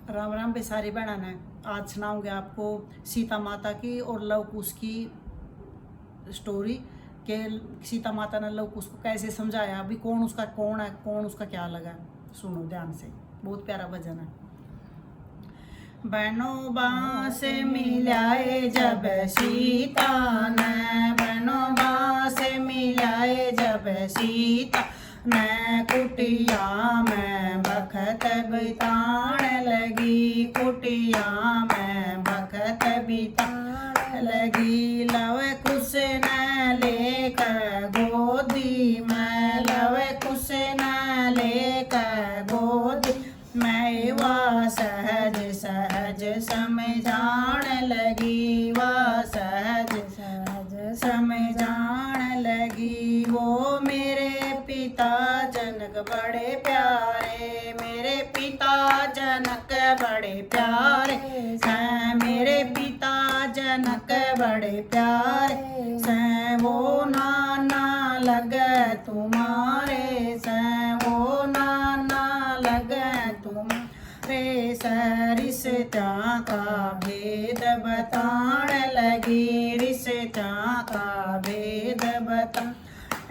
राम राम बेसारी बहना ने। आज सुनाऊंगे आपको सीता माता की और लव कुश की स्टोरी के सीता माता ने लव कुश को कैसे समझाया, अभी कौन उसका कौन है, कौन उसका क्या लगा। सुनो ध्यान से, बहुत प्यारा भजन है। बनो बांस मिलाए जब सीता ने, बनो बांस मिलाए जब सीता ने, कुटिया में बखत बितान लगी, कुटिया में बखत बितान लगी। लव कुश न लेकर गोदी में, लव कुश न लेकर गोदी मैं, वा सहज सहज समझान लगी, वा सहज सहज समझान लगी। वो मेरे पिता जनक बड़े प्यारे, मेरे पिता जनक बड़े प्यारे हैं, मेरे पिता जनक बड़े प्यारे हैं। वो नाना लगे तुम्हारे से, वो नाना लगे तुम्हारे से। रिश्ता का भेद बतान लगी, रिश्ता का भेद बतान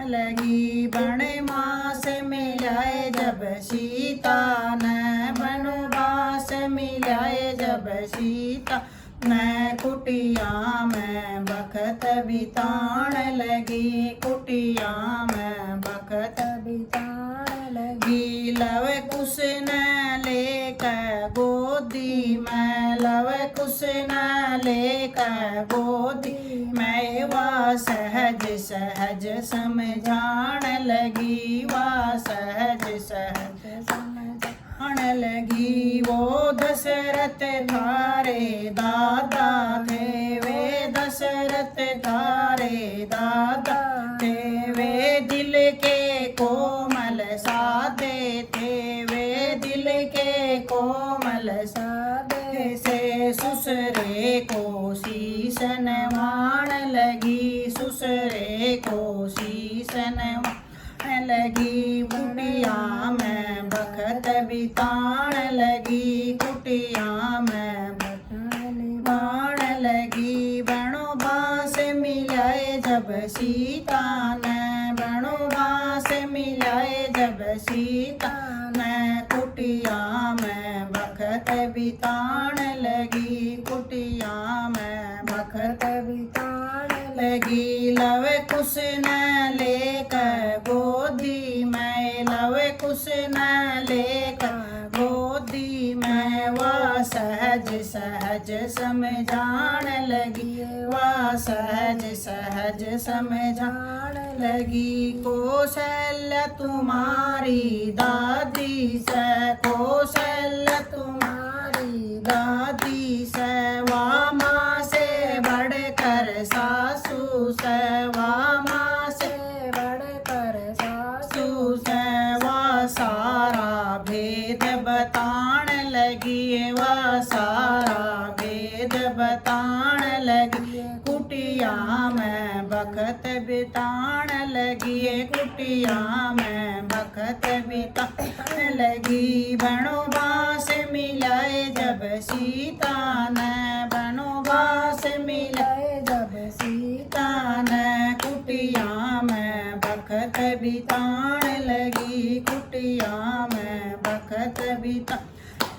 लगी। बड़े मास मिलाए जब सीता ने, बनवास मिलाए जब सीता ने, कुटिया में बखत बितान लगी, कुटिया में बखत बितान लगी। लव कुश न लेकर गोदी में, लव कुश न लेकर गोदी में, वा सहज सहज समझान लगी, वा सहज सहज समझान लगी। वो दशरथ थारे दादा थे, वे दशरथ थारे दादा थे, वे दिल के कोमल सादे थे, वे दिल के कोमल सादे से। ससुरे को शीश नवान लगी, ससुरे को शीश नवान लगी। कुटिया में बखत बितान लगी, कुटिया में बितान लगी। बनो बांस मिलाए जब सीता ने, बनो बांस मिलाए जब सीता ने, कुटिया में बखत बितान लगी, कुटिया में बखत बितान लगी। लव कुश न लेकर गोदी में, लव कुश न लेकर गोदी में, वा सहज सहज समझान लगी, वा सहज सहज समझान लगी। कौशल्या तुम्हारी दादी से, कौशल्या तुम्हारी दादी से, वा माँ से बढ़कर सासू से, वा माँ से बढ़कर सासू से। वा सारा भेद बतान लगी, वा सारा भेद बतान लगी। कुटिया में बखत बितान लगी, कुटिया में बखत बितान लगी। बनो बांस मिलाए जब सीता ने, बनो बांस मिलाए जब सीता ने, कुटिया में बखत बितान लगी, कुटिया में बखत बितान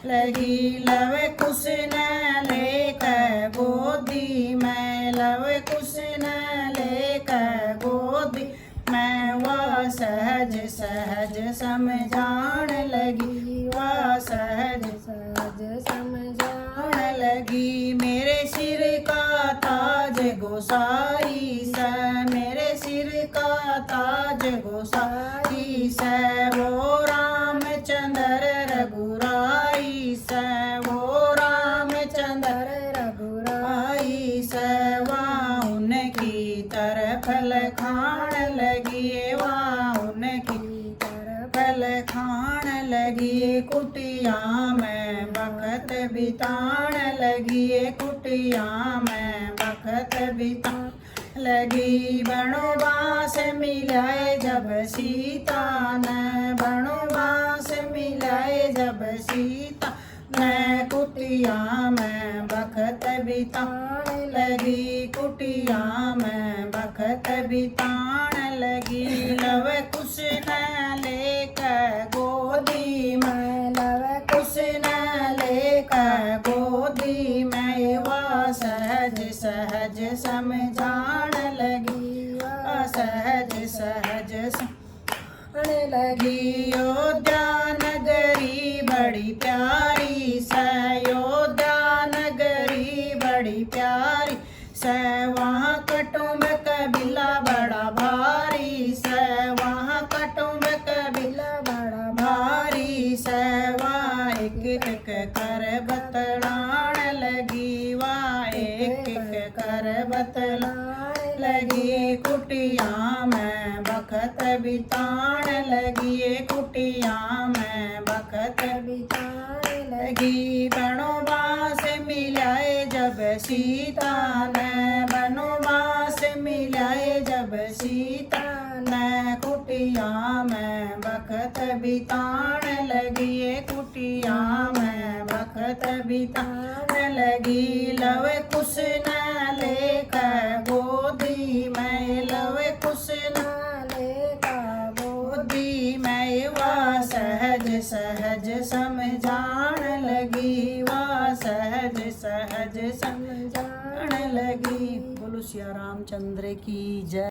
लगी। लव कुश न लेकर गोदी में, लव कुश न लेकर गोदी में, वा सहज सहज समझान लगी, वा सहज सहज समझान लगी। मेरे सिर का ताज गोसाई से, मेरे सिर का ताज गोसाई से। वो रामचंद्र रघुराई से, वो रामचंद्र रघुराई से। वहाँ उनकी तरफ लखान लगी, वहाँ उनकी तरफ लखान लगी। कुटिया में बखत बितान लगी, कुटिया में बखत बितान लगी। वनवास मिलाए जब सीता ने, वनवास मिलाए जब सीता ने, कुटिया में बखत बिताने लगी, कुटिया में बखत बिताने लगी। लव कुश न लेकर गोदी में, लव कुश न लेकर गोदी में, वह सहज सहज समझाण लगी, वह सहज सहज समझाण लगी। अयोध्या नगरी बड़ी प्यारी से, अयोध्या नगरी बड़ी प्यारी से, वहाँ कुटुंब कबीला बड़ा भारी से, वहाँ कुटुंब कबीला बड़ा भारी से, वहाँ एक एक कर बतलाण लगी, वहाँ एक एक कर बतलाण लगी। कुटिया में बखत बिताण लगी, कुटिया में बखत बिताण लगी। वनवास मिलाए जब सीता ने, वनवास मिलाए जब सीता ने, कुटिया में बखत बिताण लगी, कुटिया में बखत बिताण लगी। लव कुश न लेकर गोदी में, लव कुश न लेकर गोदी में, वह सहज सहज समझाण लगी, वह सहज सहज समझाण लगी। बोलो सिया रामचंद्र की जय।